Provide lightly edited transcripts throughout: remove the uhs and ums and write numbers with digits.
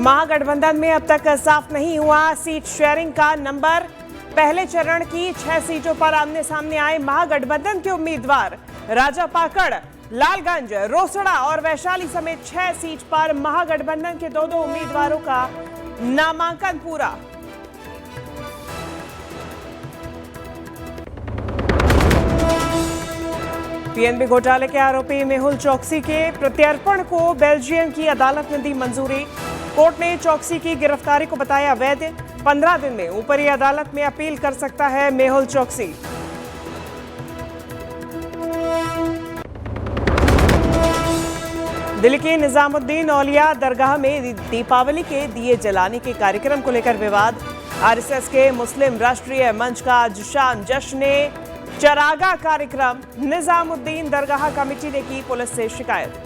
महागठबंधन में अब तक साफ नहीं हुआ सीट शेयरिंग का नंबर। पहले चरण की 6 सीटों पर आमने सामने आए महागठबंधन के उम्मीदवार। राजापाकड़, लालगंज, रोसड़ा और वैशाली समेत 6 सीट पर महागठबंधन के दो उम्मीदवारों का नामांकन पूरा। पीएनबी घोटाले के आरोपी मेहुल चोकसी के प्रत्यर्पण को बेल्जियम की अदालत ने दी मंजूरी। कोर्ट ने चोकसी की गिरफ्तारी को बताया वैध। 15 दिन में ऊपरी अदालत में अपील कर सकता है मेहुल चोकसी। दिल्ली के निजामुद्दीन औलिया दरगाह में दीपावली के दिए जलाने के कार्यक्रम को लेकर विवाद। आरएसएस के मुस्लिम राष्ट्रीय मंच का आज शाम जश्न चरागा कार्यक्रम। निजामुद्दीन दरगाह कमेटी ने की पुलिस से शिकायत।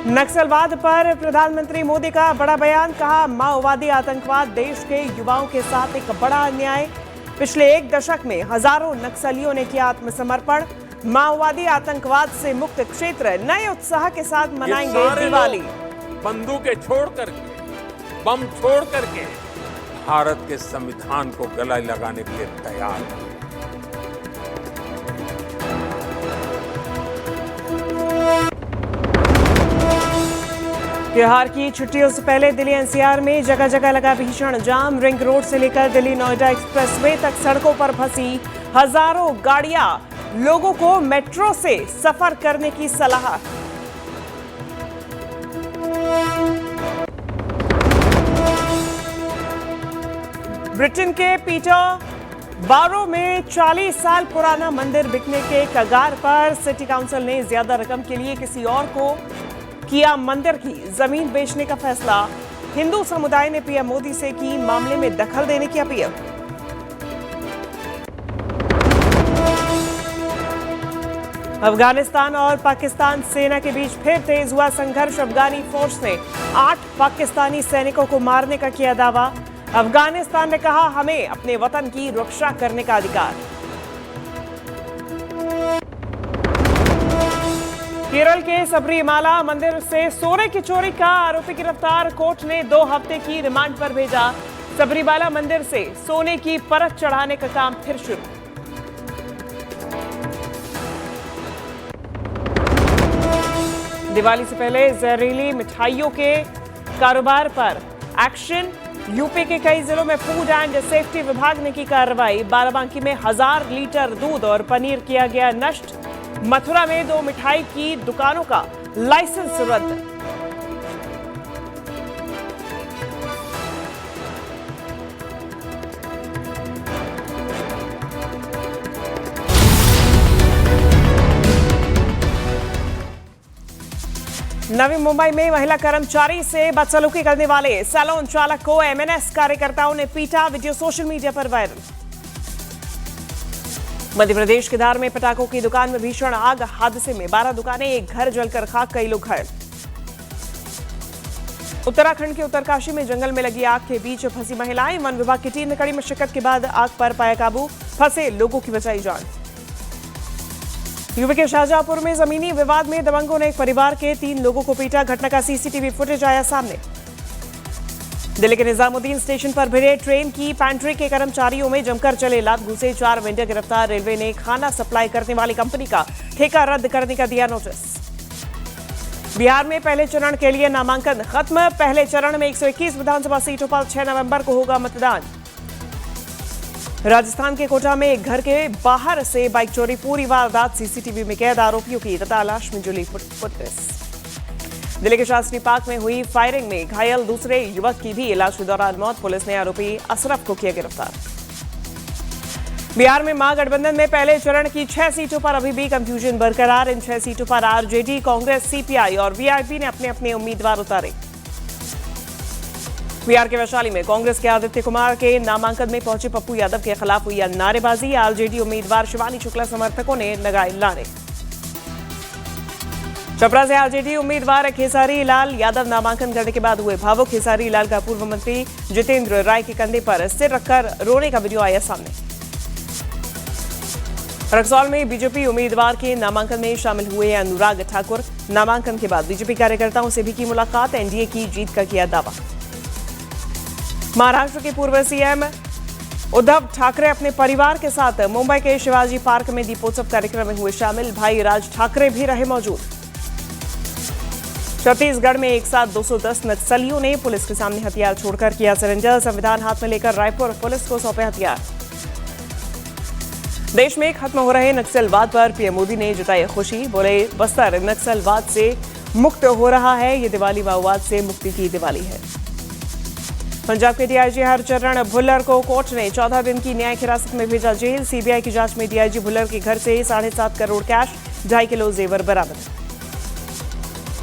नक्सलवाद पर प्रधानमंत्री मोदी का बड़ा बयान। कहा, माओवादी आतंकवाद देश के युवाओं के साथ एक बड़ा अन्याय। पिछले 1 दशक में हजारों नक्सलियों ने किया आत्मसमर्पण। माओवादी आतंकवाद से मुक्त क्षेत्र नए उत्साह के साथ मनाएंगे दिवाली। बंदूकें छोड़ करके, बम छोड़ करके भारत के संविधान को गला लगाने के लिए तैयार हैं। त्योहार की छुट्टियों से पहले दिल्ली एनसीआर में जगह जगह लगा भीषण जाम। रिंग रोड से लेकर दिल्ली नोएडा एक्सप्रेसवे तक सड़कों पर फंसी हजारों गाड़ियां। लोगों को मेट्रो से सफर करने की सलाह। ब्रिटेन के पीटर बारो में 40 साल पुराना मंदिर बिकने के कगार पर। सिटी काउंसिल ने ज्यादा रकम के लिए किसी और को किया मंदिर की जमीन बेचने का फैसला। हिंदू समुदाय ने पीएम मोदी से की मामले में दखल देने की अपील। अफगानिस्तान और पाकिस्तान सेना के बीच फिर तेज हुआ संघर्ष। अफगानी फोर्स ने 8 पाकिस्तानी सैनिकों को मारने का किया दावा। अफगानिस्तान ने कहा, हमें अपने वतन की रक्षा करने का अधिकार। केरल के सबरीमाला मंदिर से सोने की चोरी का आरोपी गिरफ्तार। कोर्ट ने 2 हफ्ते की रिमांड पर भेजा। सबरीमाला मंदिर से सोने की परत चढ़ाने का काम फिर शुरू। दिवाली से पहले जहरीली मिठाइयों के कारोबार पर एक्शन। यूपी के कई जिलों में फूड एंड सेफ्टी विभाग ने की कार्रवाई। बाराबंकी में 1000 लीटर दूध और पनीर किया गया नष्ट। मथुरा में 2 मिठाई की दुकानों का लाइसेंस रद्द। नवी मुंबई में महिला कर्मचारी से बदसलूकी करने वाले सैलून चालक को एमएनएस कार्यकर्ताओं ने पीटा। वीडियो सोशल मीडिया पर वायरल। मध्य प्रदेश के धार में पटाखों की दुकान में भीषण आग। हादसे में 12 दुकानें, एक घर जलकर खाक, कई लोग घायल। उत्तराखंड के उत्तरकाशी में जंगल में लगी आग के बीच फंसी महिलाएं। वन विभाग की टीम ने कड़ी मशक्कत के बाद आग पर पाया काबू। फंसे लोगों की बचाई जान। यूपी के शाहजहांपुर में जमीनी विवाद में दबंगों ने एक परिवार के 3 लोगों को पीटा। घटना का सीसीटीवी फुटेज आया सामने। दिल्ली के निजामुद्दीन स्टेशन पर भिड़े ट्रेन की पैंट्री के कर्मचारियों में जमकर चले लात घुसे। 4 वेंडर गिरफ्तार। रेलवे ने खाना सप्लाई करने वाली कंपनी का ठेका रद्द करने का दिया नोटिस। बिहार में पहले चरण के लिए नामांकन खत्म। पहले चरण में 121 विधानसभा सीटों पर 6 नवंबर को होगा मतदान। राजस्थान के कोटा में एक घर के बाहर से बाइक चोरी। पूरी वारदात सीसीटीवी में कैद। आरोपियों की तलाश में जुली पुलिस। दिल्ली के शास्त्री पार्क में हुई फायरिंग में घायल दूसरे युवक की भी इलाज के दौरान मौत। पुलिस ने आरोपी अशरफ को किया गिरफ्तार। बिहार में महागठबंधन में पहले चरण की 6 सीटों पर अभी भी कंफ्यूजन बरकरार। इन 6 सीटों पर आरजेडी, कांग्रेस, सीपीआई और वीआईपी ने अपने अपने उम्मीदवार उतारे। बिहार के वैशाली में कांग्रेस के आदित्य कुमार के नामांकन में पहुंचे पप्पू यादव के खिलाफ हुई नारेबाजी। आरजेडी उम्मीदवार शिवानी शुक्ला समर्थकों ने लगाए नारे। छपरा से आरजेडी उम्मीदवार खेसारी लाल यादव नामांकन करने के बाद हुए भावुक। खेसारी लाल का पूर्व मंत्री जितेंद्र राय के कंधे पर सिर रखकर रोने का वीडियो आया सामने। रक्सौल में बीजेपी उम्मीदवार के नामांकन में शामिल हुए अनुराग ठाकुर। नामांकन के बाद बीजेपी कार्यकर्ताओं से भी की मुलाकात, एनडीए की जीत का किया दावा। महाराष्ट्र के पूर्व सीएम उद्धव ठाकरे अपने परिवार के साथ मुंबई के शिवाजी पार्क में दीपोत्सव कार्यक्रम में हुए शामिल। भाई राज ठाकरे भी रहे मौजूद। छत्तीसगढ़ में एक साथ 210 नक्सलियों ने पुलिस के सामने हथियार छोड़कर किया सरेंडर। संविधान हाथ में लेकर रायपुर पुलिस को सौंपे हथियार। देश में खत्म हो रहे नक्सलवाद पर पीएम मोदी ने जताई खुशी। बोले, बस्तर नक्सलवाद से मुक्त हो रहा है। ये दिवाली माओवाद से मुक्ति की दिवाली है। पंजाब के डीआईजी हरचरण भुल्लर को कोर्ट ने 14 दिन की न्यायिक हिरासत में भेजा जेल। सीबीआई की जांच में डीआईजी भुल्लर के घर से 7.5 करोड़ कैश, 2.5 किलो जेवर बरामद।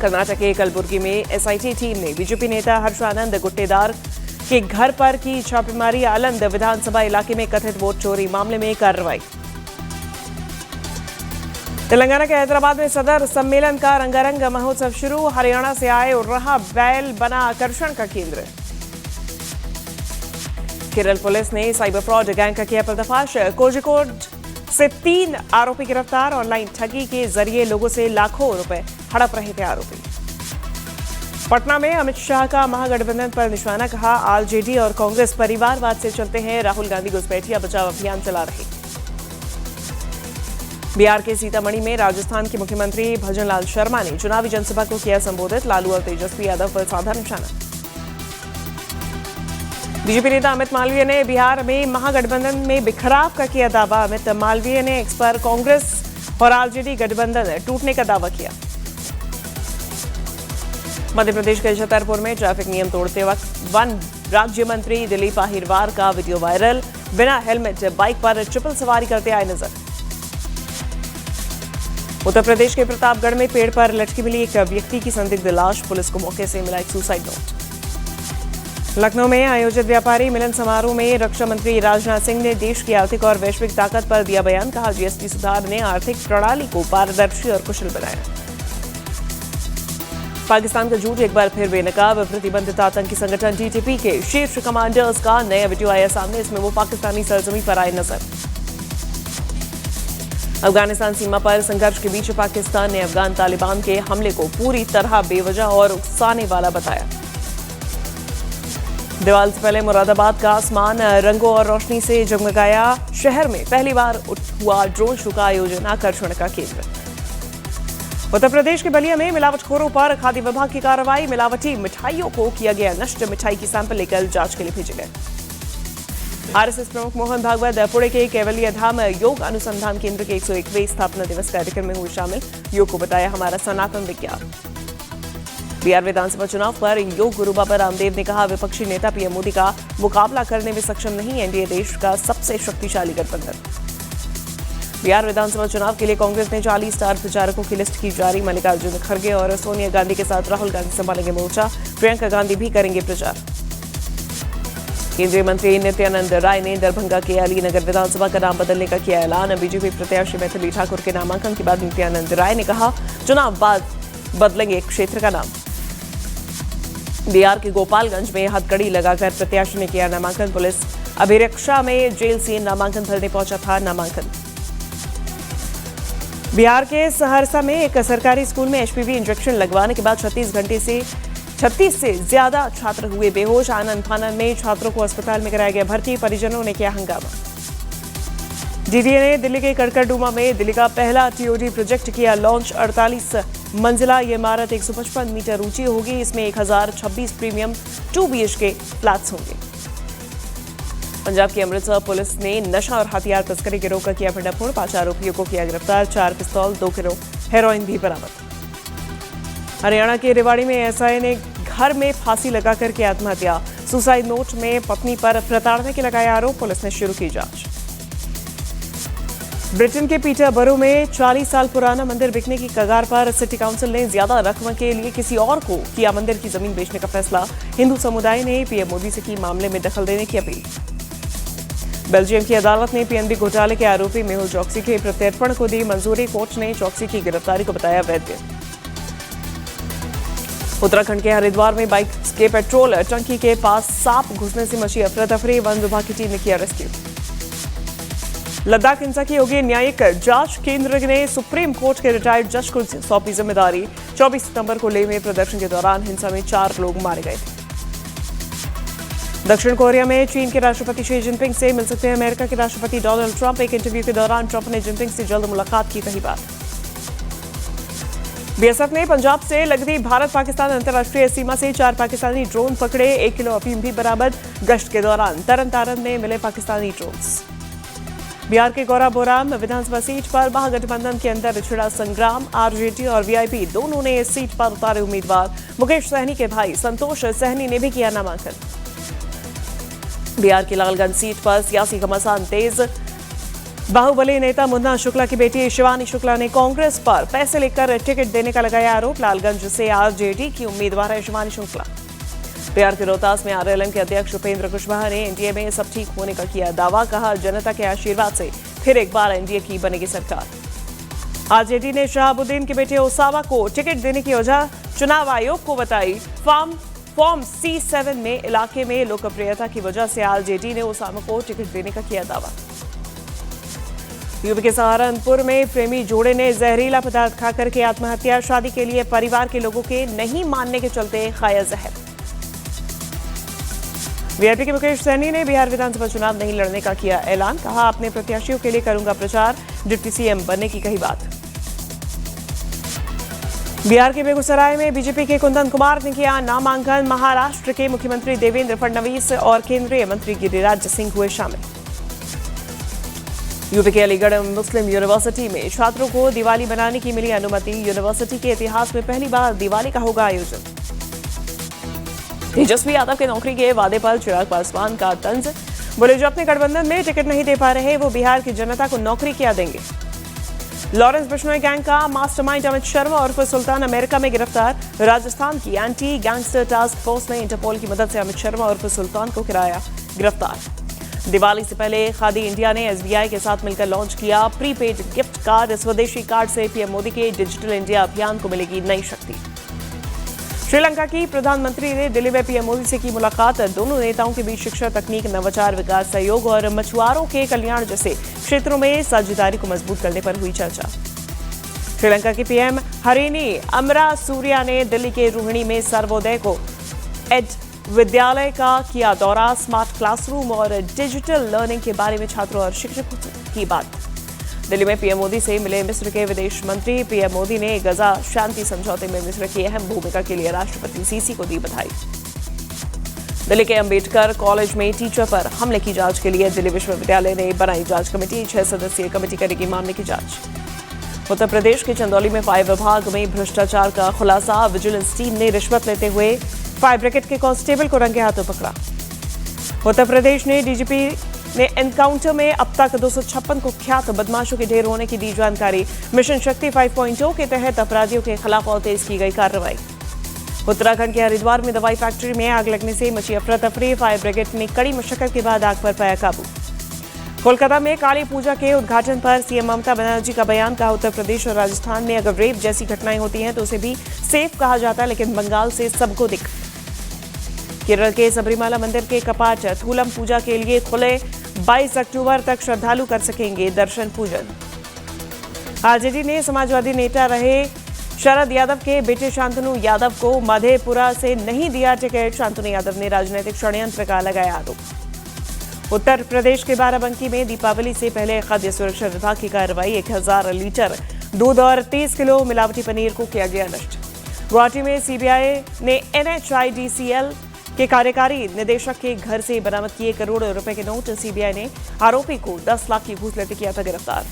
कर्नाटक के कलबुर्गी में एसआईटी टीम ने बीजेपी नेता हर्षानंद गुट्टेदार के घर पर की छापेमारी। आलंद विधानसभा इलाके में कथित वोट चोरी मामले में कार्रवाई। तेलंगाना के हैदराबाद में सदर सम्मेलन का रंगारंग महोत्सव शुरू। हरियाणा से आए और रहा बैल बना आकर्षण का केंद्र। केरल पुलिस ने साइबर फ्रॉड गैंग का किया पर्दाफाश। कोझिकोड से 3 आरोपी गिरफ्तार। ऑनलाइन ठगी के जरिए लोगों से लाखों रुपए हड़प रहे थे आरोपी। पटना में अमित शाह का महागठबंधन पर निशाना, कहा आरजेडी और कांग्रेस परिवारवाद से चलते हैं। राहुल गांधी घुसपैठिया बचाव अभियान चला रहे। बिहार के सीतामढ़ी में राजस्थान के मुख्यमंत्री भजनलाल शर्मा ने चुनावी जनसभा को किया संबोधित। लालू और तेजस्वी यादव पर साधा निशाना। बीजेपी नेता अमित मालवीय ने बिहार में महागठबंधन में बिखराव का किया दावा। अमित मालवीय ने एक्स पर कांग्रेस और आरजेडी गठबंधन टूटने का दावा किया। मध्य प्रदेश के छतरपुर में ट्रैफिक नियम तोड़ते वक्त वन राज्य मंत्री दिलीप अहिरवार का वीडियो वायरल। बिना हेलमेट बाइक पर ट्रिपल सवारी करते आए नजर। उत्तर प्रदेश के प्रतापगढ़ में पेड़ पर लटकी मिली एक व्यक्ति की संदिग्ध लाश। पुलिस को मौके से मिला एक सुसाइड नोट। लखनऊ में आयोजित व्यापारी मिलन समारोह में रक्षा मंत्री राजनाथ सिंह ने देश की आर्थिक और वैश्विक ताकत पर दिया बयान। कहा, जीएसटी सुधार ने आर्थिक प्रणाली को पारदर्शी और कुशल बनाया। पाकिस्तान का झूठ एक बार फिर बेनकाब। प्रतिबंधित आतंकी संगठन टीटीपी के शीर्ष कमांडर्स का नया वीडियो आया सामने। इसमें वो पाकिस्तानी सरजमीं पर आए नजर। अफगानिस्तान सीमा पर संघर्ष के बीच पाकिस्तान ने अफगान तालिबान के हमले को पूरी तरह बेवजह और उकसाने वाला बताया। दिवाली से पहले मुरादाबाद का आसमान रंगों और रोशनी से जगमगाया। शहर में पहली बार हुआ ड्रोन शो का आयोजन, आकर्षण का केंद्र। उत्तर प्रदेश के बलिया में मिलावटखोरों पर खाद्य विभाग की कार्रवाई। मिलावटी मिठाइयों को किया गया नष्ट। मिठाई की सैंपल लेकर जांच के लिए भेजे गए। आरएसएस प्रमुख मोहन भागवत पुणे के कैवल्य धाम योग अनुसंधान केंद्र के 101वें स्थापना दिवस कार्यक्रम में हुए शामिल। योग को बताया हमारा सनातन विज्ञान। बिहार विधानसभा चुनाव पर योग गुरु बाबा रामदेव ने कहा, विपक्षी नेता पीएम मोदी का मुकाबला करने में सक्षम नहीं। एनडीए देश का सबसे शक्तिशाली गठबंधन। बिहार विधानसभा चुनाव के लिए कांग्रेस ने 40 स्टार प्रचारकों की लिस्ट की जारी। मल्लिकार्जुन खड़गे और सोनिया गांधी के साथ राहुल गांधी संभालेंगे मोर्चा। प्रियंका गांधी भी करेंगे प्रचार। केंद्रीय मंत्री नित्यानंद राय ने दरभंगा के अलीनगर विधानसभा का नाम बदलने का किया ऐलान। बीजेपी प्रत्याशी मैथिली ठाकुर के नामांकन के बाद नित्यानंद राय ने कहा, चुनाव बाद बदलेंगे क्षेत्र का नाम। बिहार के गोपालगंज में हथकड़ी लगाकर प्रत्याशी ने किया नामांकन। पुलिस अभिरक्षा में जेल से नामांकन भरने पहुंचा था नामांकन। बिहार के सहरसा में एक सरकारी स्कूल में एचपीवी इंजेक्शन लगवाने के बाद 36 से ज्यादा छात्र हुए बेहोश। आनंद फानन में छात्रों को अस्पताल में कराया गया भर्ती। परिजनों ने किया हंगामा। डीडीए ने दिल्ली के कड़कड़डूमा में दिल्ली का पहला टीओडी प्रोजेक्ट किया लॉन्च। 48 मंजिला ये इमारत 155 मीटर ऊंची होगी। इसमें 1026 प्रीमियम 2 BHK फ्लैट्स होंगे। पंजाब की अमृतसर पुलिस ने नशा और हथियार तस्करी गिरोह का किया भंडाफोड़। 5 आरोपियों को किया गिरफ्तार। 4 पिस्तौल, 2 किलो हेरोइन भी बरामद। हरियाणा के रेवाड़ी में एसआई ने घर में फांसी लगाकर की आत्महत्या। सुसाइड नोट में पत्नी पर प्रताड़ना के लगाया आरोप। पुलिस ने शुरू की जांच। ब्रिटेन के पीटरबरो में 40 साल पुराना मंदिर बिकने की कगार पर। सिटी काउंसिल ने ज्यादा रकम के लिए किसी और को किया मंदिर की जमीन बेचने का फैसला। हिंदू समुदाय ने पीएम मोदी से की मामले में दखल देने की अपील। बेल्जियम की अदालत ने पीएनबी घोटाले के आरोपी मेहुल चोकसी के प्रत्यर्पण को दी मंजूरी। कोर्ट ने चोकसी की गिरफ्तारी को बताया वैध। उत्तराखंड के हरिद्वार में बाइक के पेट्रोल टंकी के पास सांप घुसने से मची अफरा तफरी। वन विभाग की टीम ने किया रेस्क्यू। लद्दाख हिंसा की होगी न्यायिक जांच, केंद्र ने सुप्रीम कोर्ट के रिटायर्ड जज को सौंपी जिम्मेदारी। 24 सितंबर को लेह में प्रदर्शन के दौरान हिंसा में 4 लोग मारे गए थे। दक्षिण कोरिया में चीन के राष्ट्रपति शी जिनपिंग से मिल सकते हैं अमेरिका के राष्ट्रपति डोनाल्ड ट्रंप। एक इंटरव्यू के दौरान ट्रंप ने जिनपिंग से जल्द मुलाकात की कही बात। बीएसएफ ने पंजाब से लगती भारत पाकिस्तान अंतर्राष्ट्रीय सीमा से 4 पाकिस्तानी ड्रोन पकड़े। 1 किलो अफीम भी बरामद। गश्त के दौरान तरन तारन में मिले पाकिस्तानी ड्रोन्स। बिहार के गौराबोराम विधानसभा सीट पर महागठबंधन के अंदर छिड़ा संग्राम। आरजेडी और वीआईपी दोनों ने इस सीट पर उतारे उम्मीदवार। मुकेश सहनी के भाई संतोष सहनी ने भी किया नामांकन। बिहार की लालगंज सीट पर सियासी घमासान तेज। बाहुबली नेता मुन्ना शुक्ला की बेटी शिवानी शुक्ला ने कांग्रेस पर पैसे लेकर टिकट देने का लगाया आरोप। लालगंज से आरजेडी की उम्मीदवार है शिवानी शुक्ला। बिहार के रोहतास में आरएलएम के अध्यक्ष उपेंद्र कुशवाहा ने एनडीए में सब ठीक होने का किया दावा। कहा, जनता के आशीर्वाद से फिर एक बार एनडीए की बनेगी सरकार। आरजेडी ने शहाबुद्दीन के बेटे ओसामा को टिकट देने की वजह चुनाव आयोग को बताई। फॉर्म C7 में इलाके में लोकप्रियता की वजह से आरजेडी ने ओसामा को टिकट देने का किया दावा। यूपी के सहारनपुर में प्रेमी जोड़े ने जहरीला पदार्थ खाकर के आत्महत्या। शादी के लिए परिवार के लोगों के नहीं मानने के चलते खाया जहर। वीआईपी के मुकेश सहनी ने बिहार विधानसभा चुनाव नहीं लड़ने का किया ऐलान। कहा, अपने प्रत्याशियों के लिए करूंगा प्रचार। डिप्टी सीएम बनने की कही बात। बिहार के बेगूसराय में बीजेपी के कुंदन कुमार ने किया नामांकन। महाराष्ट्र के मुख्यमंत्री देवेंद्र फडणवीस और केंद्रीय मंत्री गिरिराज सिंह हुए शामिल। यूपी के अलीगढ़ मुस्लिम यूनिवर्सिटी में छात्रों को दिवाली मनाने की मिली अनुमति। यूनिवर्सिटी के इतिहास में पहली बार दिवाली का होगा आयोजन। तेजस्वी यादव के नौकरी के वादे पर चिराग पासवान का तंज। बोले, जो अपने गठबंधन में टिकट नहीं दे पा रहे वो बिहार की जनता को नौकरी क्या देंगे। लॉरेंस बिश्नोई गैंग का मास्टरमाइंड अमित शर्मा और सुल्तान अमेरिका में गिरफ्तार। राजस्थान की एंटी गैंगस्टर टास्क फोर्स ने इंटरपोल की मदद से अमित शर्मा और सुल्तान को कराया गिरफ्तार। दिवाली से पहले खादी इंडिया ने एसबीआई के साथ मिलकर लॉन्च किया प्रीपेड गिफ्ट कार्ड। स्वदेशी कार्ड से पीएम मोदी के डिजिटल इंडिया अभियान को मिलेगी नई शक्ति। श्रीलंका की प्रधानमंत्री ने दिल्ली में पीएम मोदी से की मुलाकात। दोनों नेताओं के बीच शिक्षा, तकनीक, नवाचार, विकास सहयोग और मछुआरों के कल्याण जैसे क्षेत्रों में साझेदारी को मजबूत करने पर हुई चर्चा। श्रीलंका के पीएम हरिनी अमरासूरिया ने दिल्ली के रोहिणी में सर्वोदय को एड विद्यालय का किया दौरा। स्मार्ट क्लासरूम और डिजिटल लर्निंग के बारे में छात्रों और शिक्षकों की बात। दिल्ली में पीएम मोदी से मिले मिस्र के विदेश मंत्री। पीएम मोदी ने गजा शांति समझौते में मिस्र की अहम भूमिका के लिए राष्ट्रपति सीसी को दी बधाई। दिल्ली के अंबेडकर कॉलेज में टीचर पर हमले की जांच के लिए दिल्ली विश्वविद्यालय ने बनाई जांच कमेटी। 6 सदस्यीय कमेटी करेगी मामले की जांच। उत्तर प्रदेश के चंदौली में फायर विभाग में भ्रष्टाचार का खुलासा। विजिलेंस टीम ने रिश्वत लेते हुए फायर ब्रिगेड के कांस्टेबल को रंगे हाथों पकड़ा। उत्तर प्रदेश ने डीजीपी ने एनकाउंटर में अब तक 256 कुख्यात बदमाशों के ढेर होने की दी जानकारी। मिशन शक्ति 5.0 के तहत अपराधियों के खिलाफ और तेज की गई कार्रवाई। उत्तराखंड के हरिद्वार में दवाई फैक्ट्री में आग लगने से मची अफरा तफरी। फायर ब्रिगेड ने कड़ी मशक्कत के बाद आग पर पाया काबू। कोलकाता में काली पूजा के उद्घाटन पर सीएम ममता बनर्जी का बयान। कहा, उत्तर प्रदेश और राजस्थान में अगर रेप जैसी घटनाएं होती हैं तो उसे भी सेफ कहा जाता है, लेकिन बंगाल से सबको दिख। केरल के सबरीमाला मंदिर के कपाट थूलम पूजा के लिए खुले। 22 अक्टूबर तक श्रद्धालु कर सकेंगे दर्शन पूजन। आरजेडी ने समाजवादी नेता रहे शरद यादव के बेटे शांतनु यादव को मधेपुरा से नहीं दिया टिकट। शांतनु यादव ने राजनीतिक षड्यंत्र का लगाया आरोप। उत्तर प्रदेश के बाराबंकी में दीपावली से पहले खाद्य सुरक्षा विभाग की कार्रवाई। 1000 लीटर दूध और 30 किलो मिलावटी पनीर को किया गया नष्ट। गुवाहाटी में सीबीआई ने NHIDCL के कार्यकारी निदेशक के घर से बरामद किए करोड़ों रुपए के नोट। सीबीआई ने आरोपी को 10 लाख की घूस लेते किया था गिरफ्तार।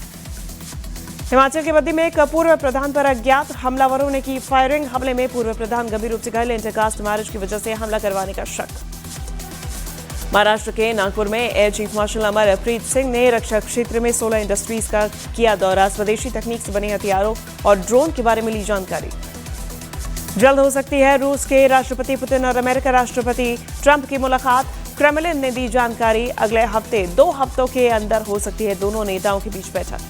हिमाचल के बद्दी में एक पूर्व प्रधान पर अज्ञात हमलावरों ने की फायरिंग। हमले में पूर्व प्रधान गंभीर रूप से घायल। इंटरकास्ट मैरिज की वजह से हमला करवाने का शक। महाराष्ट्र के नागपुर में air chief marshal Amarpreet Singh ने रक्षा क्षेत्र में 16 इंडस्ट्रीज का किया दौरा। स्वदेशी तकनीक से बने हथियारों और ड्रोन के बारे में ली जानकारी। जल्द हो सकती है रूस के राष्ट्रपति पुतिन और अमेरिका राष्ट्रपति ट्रंप की मुलाकात। क्रेमलिन ने दी जानकारी। अगले हफ्ते 2 हफ्तों के अंदर हो सकती है दोनों नेताओं के बीच बैठक।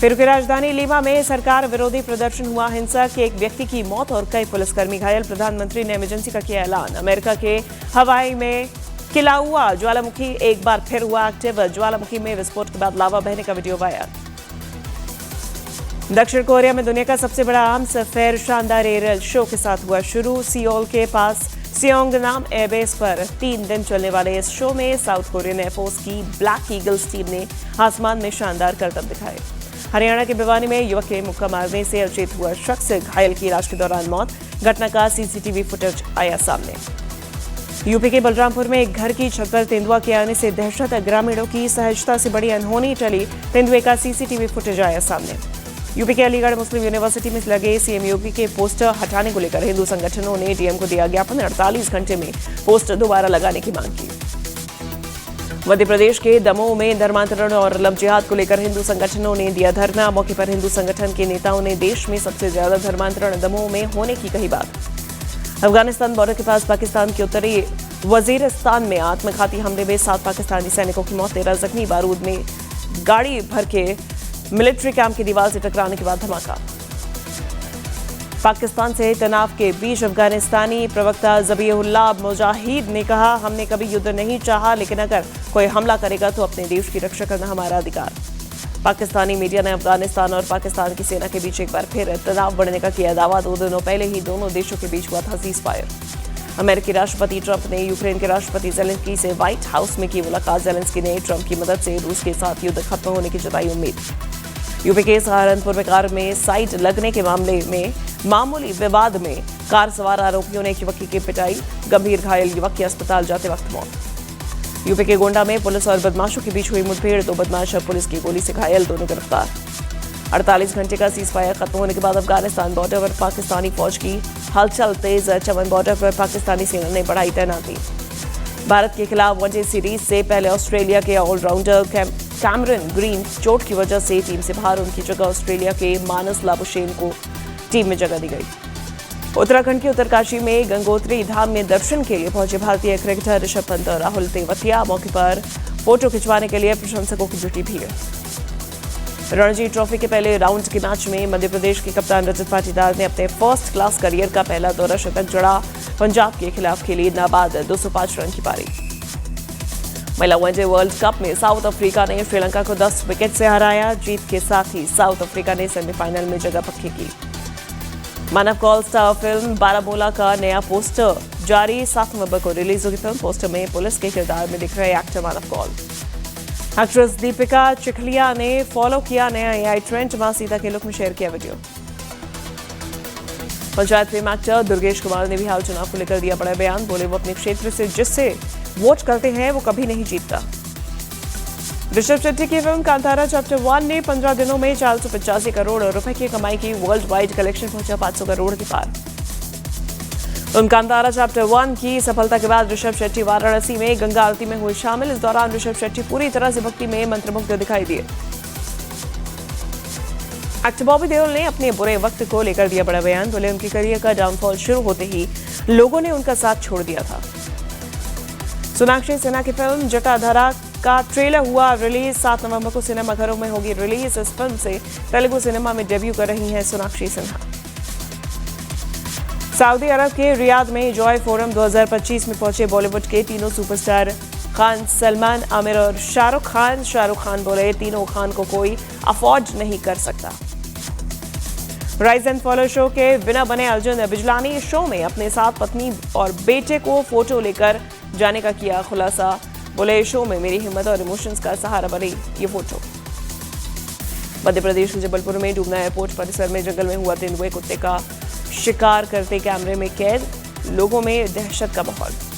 पेरू की राजधानी लीमा में सरकार विरोधी प्रदर्शन हुआ। हिंसा के एक व्यक्ति की मौत और कई पुलिसकर्मी घायल। प्रधानमंत्री ने इमरजेंसी का किया ऐलान। अमेरिका के हवाई में किलाउआ ज्वालामुखी एक बार फिर हुआ एक्टिव। ज्वालामुखी में विस्फोट के बाद लावा बहने का वीडियो वायरल। दक्षिण कोरिया में दुनिया का सबसे बड़ा आर्म्स फेयर शानदार एरियल शो के साथ हुआ शुरू। सियोल के पास सियोंगनाम एयरबेस पर 3 दिन चलने वाले इस शो में साउथ कोरियन एयरफोर्स की ब्लैक ईगल्स टीम ने आसमान में शानदार करतब दिखाए। हरियाणा के भिवानी में युवक के मुक्का मारने से अचेत हुआ शख्स घायल की इलाज के दौरान मौत। घटना का सीसीटीवी फुटेज आया सामने। यूपी के बलरामपुर में एक घर की छत पर तेंदुआ के आने से दहशत। ग्रामीणों की सहजता से बड़ी अनहोनी टली। तेंदुए का सीसीटीवी फुटेज आया सामने। यूपी के अलीगढ़ मुस्लिम यूनिवर्सिटी में लगे सीएम योगी के पोस्टर हटाने को लेकर हिंदू संगठनों ने डीएम को दिया ज्ञापन। 48 घंटे में पोस्टर दोबारा लगाने की मांग की। मध्य प्रदेश के दमोह में धर्मांतरण और लव जिहाद को लेकर हिंदू संगठनों ने दिया धरना। मौके पर हिंदू संगठन के नेताओं ने देश में सबसे ज्यादा धर्मांतरण दमोह में होने की कही बात। अफगानिस्तान बॉर्डर के पास पाकिस्तान के उत्तरी वजीरिस्तान में आत्मघाती हमले में 7 पाकिस्तानी सैनिकों की मौत, 13 जख्मी। बारूद में गाड़ी भर के मिलिट्री कैंप की दीवार से टकराने के बाद धमाका। पाकिस्तान से तनाव के बीच अफगानिस्तानी प्रवक्ता ज़बीहुल्लाह मुजाहिद ने कहा, हमने कभी युद्ध नहीं चाहा, लेकिन अगर कोई हमला करेगा तो अपने देश की रक्षा करना हमारा अधिकार। पाकिस्तानी मीडिया ने अफगानिस्तान और पाकिस्तान की सेना के बीच एक बार फिर तनाव बढ़ने का किया दावा। 2 दिनों पहले ही दोनों देशों के बीच हुआ था सीज़फायर। अमेरिकी राष्ट्रपति ट्रंप ने यूक्रेन के राष्ट्रपति ज़ेलेंस्की से व्हाइट हाउस में की मुलाकात। ज़ेलेंस्की ने ट्रंप की मदद से रूस के साथ युद्ध खत्म होने की जताई उम्मीद। यूपी के सहारनपुर में कार में साइड लगने के मामले में मामूली विवाद में कार सवार आरोपियों ने एक युवक की पिटाई। गंभीर घायल युवक की अस्पताल जाते वक्त मौत। यूपी के गोंडा में पुलिस और बदमाशों के बीच हुई मुठभेड़। 2 बदमाश और पुलिस की गोली से घायल, दोनों गिरफ्तार। 48 घंटे का सीज़फायर खत्म होने के बाद अफगानिस्तान बॉर्डर पर पाकिस्तानी फौज की हलचल तेज। चमन बॉर्डर पर पाकिस्तानी सेना ने बढ़ाई तैनाती। भारत के खिलाफ वनडे सीरीज से पहले ऑस्ट्रेलिया के ऑलराउंडर कैमरन ग्रीन चोट की वजह से टीम से बाहर। उनकी जगह ऑस्ट्रेलिया के मानस लाबुशेन को टीम में जगह दी गई। उत्तराखंड के उत्तरकाशी में गंगोत्री धाम में दर्शन के लिए पहुंचे भारतीय क्रिकेटर ऋषभ पंत और राहुल तेवतिया। मौके पर फोटो खिंचवाने के लिए प्रशंसकों की जुटी भीड़। रणजी ट्रॉफी के पहले राउंड के मैच में मध्य प्रदेश के कप्तान रजत पाटीदार ने अपने फर्स्ट क्लास करियर का पहला दौरा शतक जड़ा। पंजाब के खिलाफ खेली नाबाद 205 रन की पारी। महिला वनडे वर्ल्ड कप में साउथ अफ्रीका ने श्रीलंका को 10 विकेट से हराया। जीत के साथ ही साउथ अफ्रीका ने सेमीफाइनल में जगह पक्की की। मानव कौल स्टार फिल्म बारामूला का नया पोस्टर जारी। 7 नवंबर को रिलीज होगी फिल्म। पोस्टर में पुलिस के किरदार में दिख रहे एक्टर मानव कौल। एक्ट्रेस दीपिका चिखलिया ने फॉलो किया नया एआई ट्रेंड। मां सीता के लुक में शेयर किया video. Panchayat fame actor Durgesh Kumar ने भी हाल चुनाव को लेकर दिया बड़ा बयान। बोले, वो अपने क्षेत्र से जिससे वोट करते हैं वो कभी नहीं जीतता। ऋषभ शेट्टी की फिल्म कांतारा चैप्टर 1 ने 15 दिनों में 485 करोड़ रुपए की कमाई की। वर्ल्ड वाइड कलेक्शन पहुंचा 500 करोड़ के पार। फिल्म कांतारा चैप्टर 1 की सफलता के बाद ऋषभ शेट्टी वाराणसी में गंगा आरती में हुए शामिल। इस दौरान ऋषभ शेट्टी पूरी तरह से भक्ति में मंत्रमुग्ध दिखाई दिए। एक्टर बॉबी देओल ने अपने बुरे वक्त को लेकर दिया बड़ा बयान। बोले, उनकी करियर का डाउनफॉल शुरू होते ही लोगों ने उनका साथ छोड़ दिया था। सोनाक्षी सिन्हा की फिल्म जटाधारा का ट्रेलर हुआ रिलीज। 7 नवंबर को सिनेमाघरों में होगी रिलीज। इस फिल्म से तेलुगु सिनेमा में डेब्यू कर रही हैं सोनाक्षी सिन्हा। सऊदी अरब के रियाद में जॉय फोरम 2025 में पहुंचे बॉलीवुड के तीनों सुपरस्टार खान, सलमान, आमिर और शाहरुख खान। शाहरुख खान बोले, तीनों खान को कोई अफोर्ड नहीं कर सकता। राइज एंड फॉलो शो के विनर बने अर्जुन बिजलानी। शो में अपने साथ पत्नी और बेटे को फोटो लेकर जाने का किया खुलासा। बोले, शो में मेरी हिम्मत और इमोशंस का सहारा बनी ये फोटो। मध्य प्रदेश के जबलपुर में डूबना एयरपोर्ट परिसर में जंगल में हुआ तेंदुए कुत्ते का शिकार करते कैमरे में कैद। लोगों में दहशत का माहौल।